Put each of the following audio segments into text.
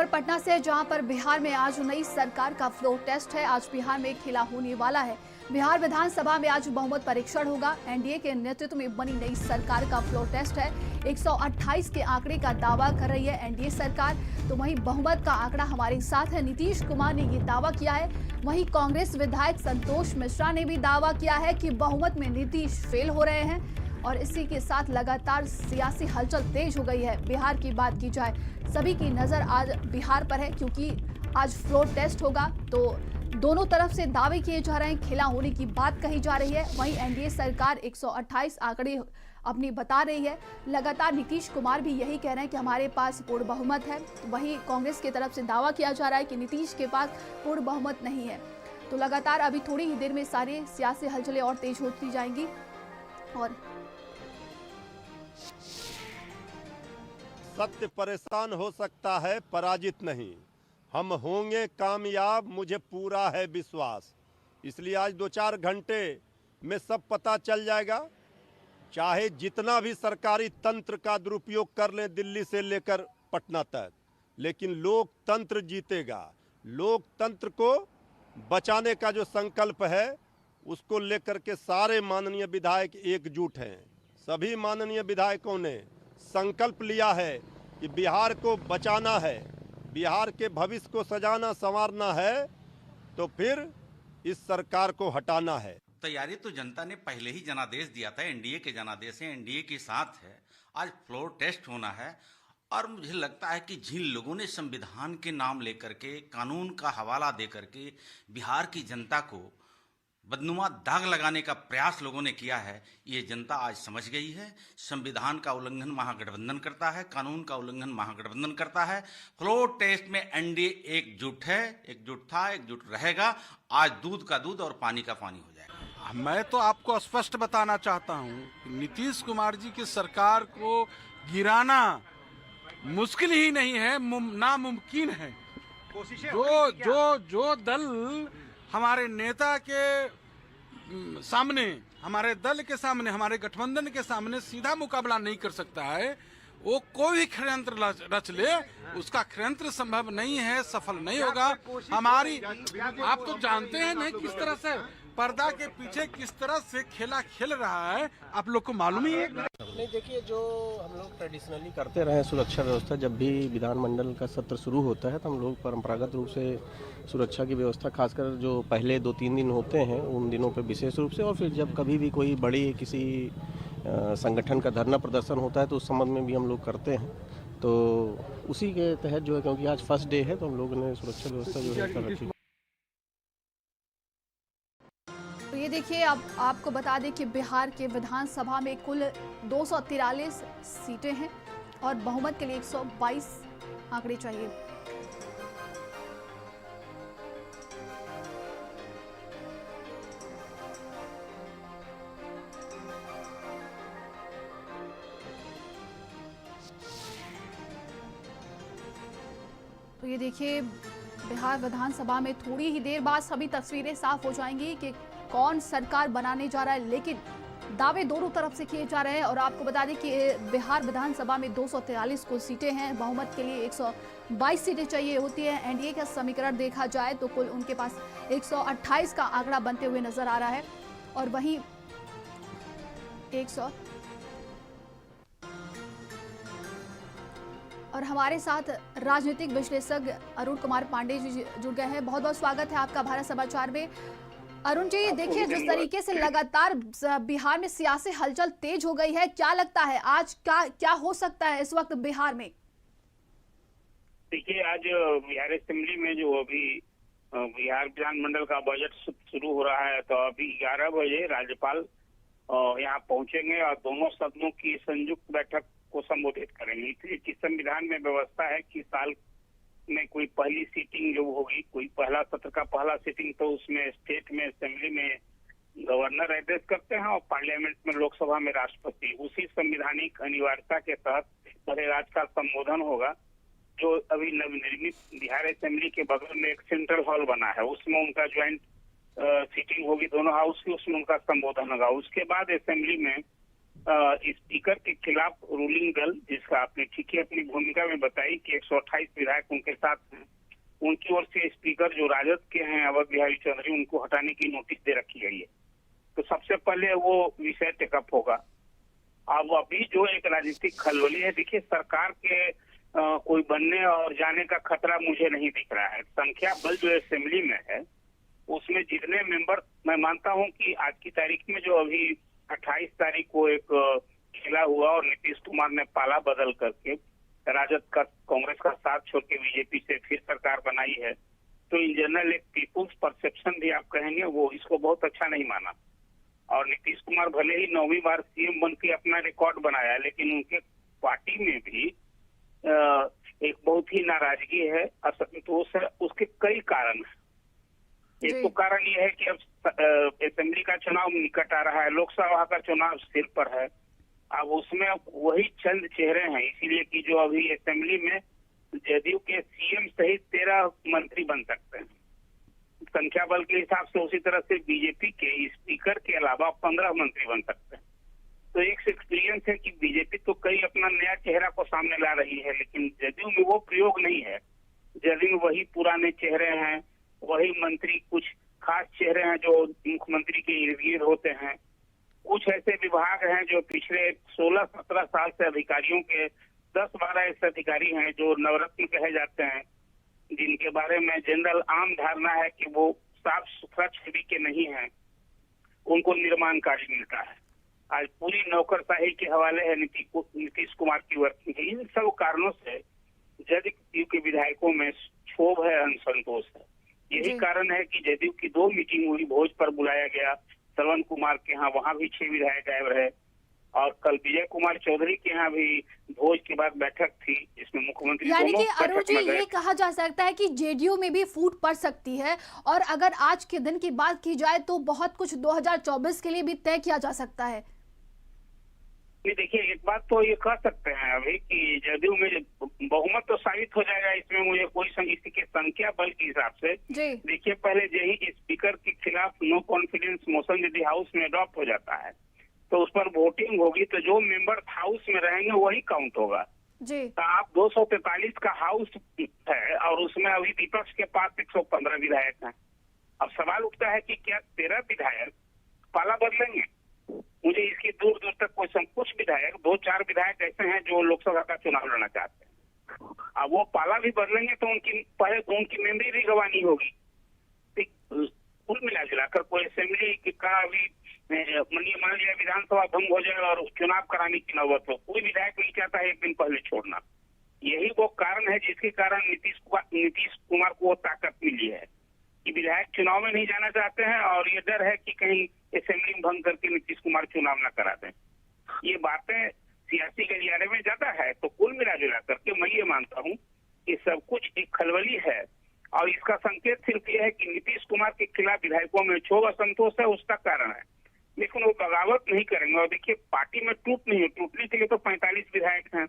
खबर पटना से है, जहां पर बिहार में आज नई सरकार का फ्लोर टेस्ट है। आज बिहार में खेला होने वाला है। बिहार विधानसभा में आज बहुमत परीक्षण होगा। एनडीए के नेतृत्व में बनी नई सरकार का फ्लोर टेस्ट है। 128 के आंकड़े का दावा कर रही है एनडीए सरकार। तो वहीं बहुमत का आंकड़ा हमारे साथ है, नीतीश कुमार ने ये दावा किया है। वहीं कांग्रेस विधायक संतोष मिश्रा ने भी दावा किया है कि बहुमत में नीतीश फेल हो रहे हैं। और इसी के साथ लगातार सियासी हलचल तेज हो गई है। बिहार की बात की जाए, सभी की नजर आज बिहार पर है, क्योंकि आज फ्लोर टेस्ट होगा। तो दोनों तरफ से दावे किए जा रहे हैं, खेला होने की बात कही जा रही है। वहीं एनडीए सरकार 128 आंकड़े अपनी बता रही है। लगातार नीतीश कुमार भी यही कह रहे हैं कि हमारे पास पूर्ण बहुमत है। वहीं कांग्रेस की तरफ से दावा किया जा रहा है कि नीतीश के पास पूर्ण बहुमत नहीं है। तो लगातार अभी थोड़ी ही देर में सारे सियासी हलचलें और तेज होती जाएंगी। और सत्य परेशान हो सकता है, पराजित नहीं। हम होंगे कामयाब, मुझे पूरा है विश्वास। इसलिए आज 2-4 घंटे में सब पता चल जाएगा। चाहे जितना भी सरकारी तंत्र का दुरुपयोग कर लें दिल्ली से लेकर पटना तक, लेकिन लोकतंत्र जीतेगा। लोकतंत्र को बचाने का जो संकल्प है, उसको लेकर के सारे माननीय विधायक एकजुट हैं। सभी माननीय विधायकों ने संकल्प लिया है कि बिहार को बचाना है, बिहार के भविष्य को सजाना संवारना है, तो फिर इस सरकार को हटाना है। तैयारी तो जनता ने पहले ही जनादेश दिया था। एनडीए के जनादेश है, एनडीए के साथ है। आज फ्लोर टेस्ट होना है और मुझे लगता है कि जिन लोगों ने संविधान के नाम लेकर के, कानून का हवाला दे करके बिहार की जनता को बदनुमा दाग लगाने का प्रयास लोगों ने किया है, ये जनता आज समझ गई है। संविधान का उल्लंघन महागठबंधन करता है, कानून का उल्लंघन महागठबंधन करता है। फ्लोर टेस्ट में एनडीए एकजुट है, एकजुट था, एकजुट रहेगा। आज दूध का दूध और पानी का पानी हो जाएगा। मैं तो आपको स्पष्ट बताना चाहता हूं, नीतीश कुमार जी की सरकार को गिराना मुश्किल ही नहीं है, नामुमकिन है। जो दल हमारे नेता के सामने, हमारे दल के सामने, हमारे गठबंधन के सामने सीधा मुकाबला नहीं कर सकता है, वो कोई भी षड्यंत्र रच ले, उसका षड्यंत्र संभव नहीं है, सफल नहीं होगा। हमारी, आप तो जानते हैं नहीं किस तरह से पर्दा के पीछे किस तरह से खेला खेल रहा है, आप लोग को मालूम ही है। नहीं, देखिए, जो हम लोग ट्रेडिशनली करते रहे सुरक्षा व्यवस्था, जब भी विधानमंडल का सत्र शुरू होता है तो हम लोग परंपरागत रूप से सुरक्षा की व्यवस्था, खासकर जो पहले 2-3 दिन होते हैं उन दिनों पे विशेष रूप से, और फिर जब कभी भी कोई बड़ी किसी संगठन का धरना प्रदर्शन होता है तो उस संबंध में भी हम लोग करते हैं। तो उसी के तहत जो है, क्योंकि आज फर्स्ट डे है, तो हम लोगों ने सुरक्षा व्यवस्था जो है कर रखी। तो ये देखिए, अब आपको बता दें कि बिहार के विधानसभा में कुल 243 सीटें हैं और बहुमत के लिए 122 आंकड़े चाहिए। तो ये देखिए, बिहार विधानसभा में थोड़ी ही देर बाद सभी तस्वीरें साफ हो जाएंगी कि कौन सरकार बनाने जा रहा है। लेकिन दावे दोनों तरफ से किए जा रहे हैं। और आपको बता दें कि बिहार विधानसभा में 243 कुल सीटें हैं, बहुमत के लिए 122 सीटें चाहिए होती है। एनडीए का समीकरण देखा जाए तो कुल उनके पास 128 का आंकड़ा बनते हुए नजर आ रहा है। और वहीं 100 और हमारे साथ राजनीतिक विश्लेषक अरुण कुमार पांडे जी जुड़ गए हैं। बहुत बहुत स्वागत है आपका भारत समाचार में। अरुण जी, देखिए, जिस तरीके से लगातार बिहार में सियासी हलचल तेज हो गई है, क्या लगता है आज क्या हो सकता है इस वक्त बिहार में? देखिए, आज बिहार असेंबली में जो अभी बिहार विधानमंडल का बजट शुरू हो रहा है, तो अभी 11 बजे राज्यपाल यहाँ पहुंचेंगे और दोनों सदनों की संयुक्त बैठक को संबोधित करेंगे। इसलिए संविधान में व्यवस्था है कि साल में कोई पहली सीटिंग जो होगी, कोई पहला सत्र का पहला सीटिंग, तो उसमें स्टेट में असेंबली में गवर्नर एड्रेस करते हैं और पार्लियामेंट में, लोकसभा में राष्ट्रपति। उसी संवैधानिक अनिवार्यता के तहत बड़े राज का संबोधन होगा। जो अभी नवनिर्मित बिहार असेंबली के बगल में एक सेंट्रल हॉल बना है, उसमें उनका ज्वाइंट सीटिंग होगी दोनों हाउस की, उसमें उनका संबोधन होगा। उसके बाद असेंबली में स्पीकर के खिलाफ रूलिंग दल, जिसका आपने ठीक ही अपनी भूमिका में बताई कि 128 विधायक उनके साथ हैं, उनकी ओर से स्पीकर जो राजद के हैं अवध बिहारी चौधरी, उनको हटाने की नोटिस दे रखी गई है। तो सबसे पहले वो विषय टेकअप होगा। अब अभी जो एक राजनीतिक खलबली है, देखिए सरकार के कोई बनने और जाने का खतरा मुझे नहीं दिख रहा है। संख्या बल जो असेंबली में है उसमें जितने मेंबर, मैं मानता हूं कि आज की तारीख में जो अभी 28 तारीख को एक खेला हुआ और नीतीश कुमार ने पाला बदल करके राजद का, कांग्रेस का साथ छोड़ के बीजेपी से फिर सरकार बनाई है, तो इन जनरल एक पीपुल्स परसेप्शन भी आप कहेंगे, वो इसको बहुत अच्छा नहीं माना। और नीतीश कुमार भले ही 9वीं बार सीएम बन के अपना रिकॉर्ड बनाया, लेकिन उनके पार्टी में भी एक बहुत ही नाराजगी है, असंतोष है। उसके कई कारण हैं। एक तो कारण यह है कि अब असेंबली का चुनाव निकट आ रहा है, लोकसभा का चुनाव सिर पर है। अब उसमें वही चंद चेहरे हैं, इसीलिए कि जो अभी असेंबली में जदयू के सीएम सहित 13 मंत्री बन सकते हैं संख्या बल के हिसाब से। उसी तरह से बीजेपी के स्पीकर के अलावा 15 मंत्री बन सकते हैं। तो एक एक्सपीरियंस है कि बीजेपी तो कई अपना नया चेहरा को सामने ला रही है, लेकिन जदयू में वो प्रयोग नहीं है। जदयू में वही पुराने चेहरे हैं, वही मंत्री, कुछ खास चेहरे हैं जो मुख्यमंत्री के इर्द गिर्द होते हैं। कुछ ऐसे विभाग हैं जो पिछले 16-17 साल से अधिकारियों के 10-12 ऐसे अधिकारी हैं जो नवरत्न कहे जाते हैं, जिनके बारे में जनरल आम धारणा है कि वो साफ सुथरा छवि के नहीं है, उनको निर्माण कार्य मिलता है। आज पूरी नौकरशाही के हवाले है नीतीश कुमार की वर्किंग। इन सब कारणों से जदयू के विधायकों में क्षोभ है, असंतोष है। यही कारण है कि जदयू की 2 मीटिंग हुई, भोज पर बुलाया गया श्रवण कुमार के यहाँ, वहां भी 6 विधायक गायब रहे। और कल विजय कुमार चौधरी के यहाँ भी भोज के बाद बैठक थी, जिसमें मुख्यमंत्री यानी कि दोनों अरुण जी, ये कहा जा सकता है कि जेडीयू में भी फूट पड़ सकती है, और अगर आज के दिन की बात की जाए तो बहुत कुछ 2024 के लिए भी तय किया जा सकता है। देखिए, एक बात तो ये कह सकते हैं अभी कि जदयू में बहुमत तो साबित हो जाएगा, इसमें मुझे कोई इसी के संख्या बल के हिसाब से। देखिए, पहले यही स्पीकर के खिलाफ नो कॉन्फिडेंस मोशन यदि हाउस में अडॉप्ट हो जाता है तो उस पर वोटिंग होगी, तो जो मेंबर हाउस में रहेंगे वही काउंट होगा जी। तो आप 243 का हाउस है और उसमें अभी विपक्ष के पास 115 विधायक हैं। अब सवाल उठता है कि क्या 13 विधायक पाला बदलेंगे? मुझे इसकी दूर दूर तक कोई कुछ विधायक, 2-4 विधायक ऐसे हैं जो लोकसभा का चुनाव लड़ना चाहते हैं। अब वो पाला भी बदलेंगे तो उनकी मेमोरी भी गंवानी होगी। कुल मिला जुलाकर कोई असेंबली का अभी मान लिया विधानसभा भंग हो जाए और चुनाव कराने की नौबत हो, कोई विधायक नहीं चाहता है एक दिन पहले छोड़ना। यही वो कारण है जिसके कारण नीतीश कुमार को वो ताकत मिली है कि विधायक चुनाव में नहीं जाना चाहते हैं और ये डर है कि कहीं असेंबली में भंग करके नीतीश कुमार चुनाव न करा दें। ये बातें सियासी गलियारे में ज्यादा है। तो कुल मिला जुला करके मैं ये मानता हूँ कि सब कुछ एक खलबली है और इसका संकेत सिर्फ ये है कि नीतीश कुमार के खिलाफ विधायकों में क्षोभ, असंतोष है, उसका कारण है। लेकिन वो बगावत नहीं करेंगे। और देखिए, पार्टी में टूट नहीं है, टूटने के लिए तो 45 विधायक हैं,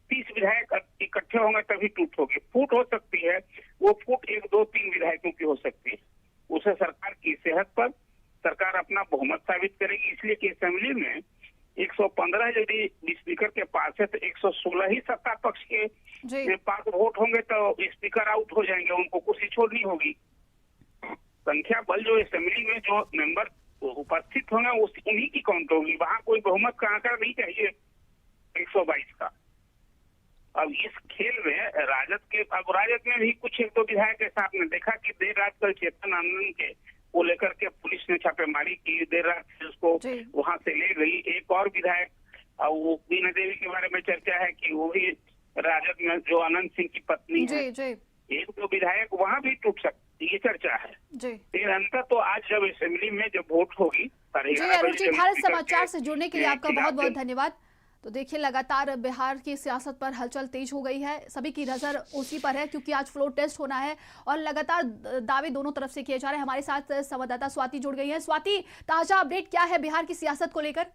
30 विधायक इकट्ठे होंगे तभी टूट होगी। फूट हो सकती है, वो फूट 1-2-3 विधायकों की हो सकती है। उसे सरकार की सेहत पर सरकार अपना बहुमत साबित करेगी, इसलिए कि असेंबली में 115 यदि स्पीकर के पास है तो 116 ही सत्ता पक्ष के पास वोट होंगे तो स्पीकर आउट हो जाएंगे, उनको कुर्सी छोड़नी होगी। संख्या बल जो असेंबली में जो मेंबर उपस्थित होंगे उन्हीं की काउंट होगी, वहां कोई बहुमत का आंकड़ा नहीं चाहिए 122 का। अब इस खेल में राजद में भी कुछ 1-2 विधायक ऐसा आपने देखा कि देर रात कल चेतन आनंद के को लेकर के पुलिस ने छापेमारी की, देर रात से उसको वहां से ले गई। एक और विधायक, वो बीना देवी के बारे में चर्चा है कि वो भी राजद में जो अनंत सिंह की पत्नी है, 1-2 विधायक वहां भी टूट सकते, ये चर्चा है। फिर अंतर तो आज जब असेंबली में जब वोट होगी। भारत समाचार से जुड़ने के लिए आपका बहुत बहुत धन्यवाद। तो देखिए, लगातार बिहार की सियासत पर हलचल तेज हो गई है, सभी की नजर उसी पर है क्योंकि आज फ्लोर टेस्ट होना है और लगातार दावे दोनों तरफ से किए जा रहे हैं। हमारे साथ संवाददाता स्वाति जुड़ गई है। स्वाति, ताजा अपडेट क्या है बिहार की सियासत को लेकर?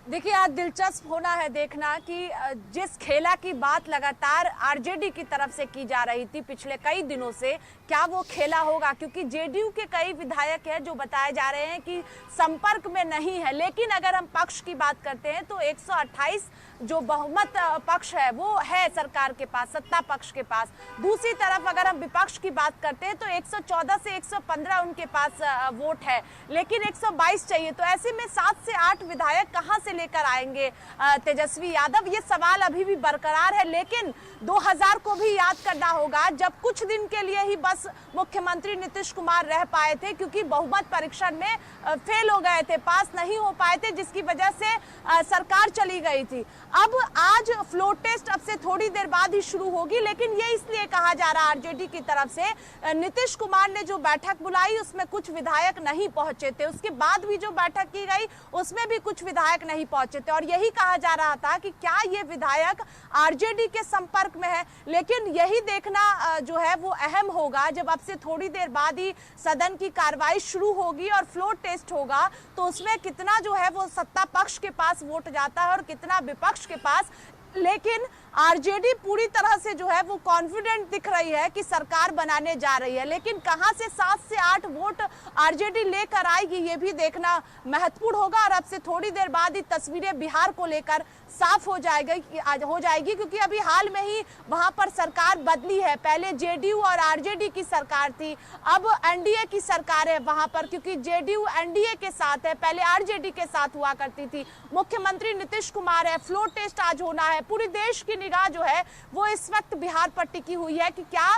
देखिए, आज दिलचस्प होना है देखना कि जिस खेला की बात लगातार आरजेडी की तरफ से की जा रही थी पिछले कई दिनों से, क्या वो खेला होगा, क्योंकि जेडीयू के कई विधायक हैं जो बताए जा रहे हैं कि संपर्क में नहीं है। लेकिन अगर हम पक्ष की बात करते हैं तो 128 जो बहुमत पक्ष है वो है सरकार के पास, सत्ता पक्ष के पास। दूसरी तरफ अगर हम विपक्ष की बात करते हैं तो 114 से 115 उनके पास वोट है, लेकिन 122 चाहिए। तो ऐसे में 7 से 8 विधायक कहां से लेकर आएंगे तेजस्वी यादव, ये सवाल अभी भी बरकरार है। लेकिन 2000 को भी याद करना होगा, जब कुछ दिन के लिए ही बस मुख्यमंत्री नीतीश कुमार रह पाए थे क्योंकि बहुमत परीक्षण में फेल हो गए थे, पास नहीं हो पाए थे, जिसकी वजह से सरकार चली गई थी। अब आज फ्लोर टेस्ट अब से थोड़ी देर बाद ही शुरू होगी, लेकिन ये इसलिए कहा जा रहा है आरजेडी की तरफ से, नीतीश कुमार ने जो बैठक बुलाई उसमें कुछ विधायक नहीं पहुंचे थे, उसके बाद भी जो बैठक की गई उसमें भी कुछ विधायक नहीं पहुंचे थे, और यही कहा जा रहा था कि क्या ये विधायक आरजेडी के संपर्क में है। लेकिन यही देखना जो है वो अहम होगा, जब अब से थोड़ी देर बाद ही सदन की कार्रवाई शुरू होगी और फ्लोर टेस्ट होगा तो उसमें कितना जो है वो सत्ता पक्ष के पास वोट जाता है और कितना विपक्ष के पास। लेकिन आरजेडी पूरी तरह से जो है वो कॉन्फिडेंट दिख रही है कि सरकार बनाने जा रही है, लेकिन कहां से 7 से 8 वोट आरजेडी लेकर आएगी ये भी देखना महत्वपूर्ण होगा। और अब से थोड़ी देर बाद ही तस्वीरें बिहार को लेकर साफ हो जाएगी क्योंकि अभी हाल में ही वहां पर सरकार बदली है। पहले जेडीयू और आरजेडी की सरकार थी, अब एनडीए की सरकार है वहां पर, क्योंकि जेडीयू एनडीए के साथ है, पहले आरजेडी के साथ हुआ करती थी। मुख्यमंत्री नीतीश कुमार है, फ्लोर टेस्ट आज होना है। पूरी देश की निगाह जो है वो इस वक्त बिहार पर टिकी हुई है कि क्या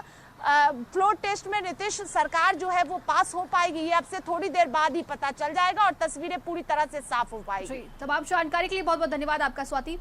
फ्लोर टेस्ट में नीतीश सरकार जो है वो पास हो पाएगी। ये अब से थोड़ी देर बाद ही पता चल जाएगा और तस्वीरें पूरी तरह से साफ हो पाएगी। तमाम जानकारी के लिए बहुत बहुत धन्यवाद आपका स्वाति।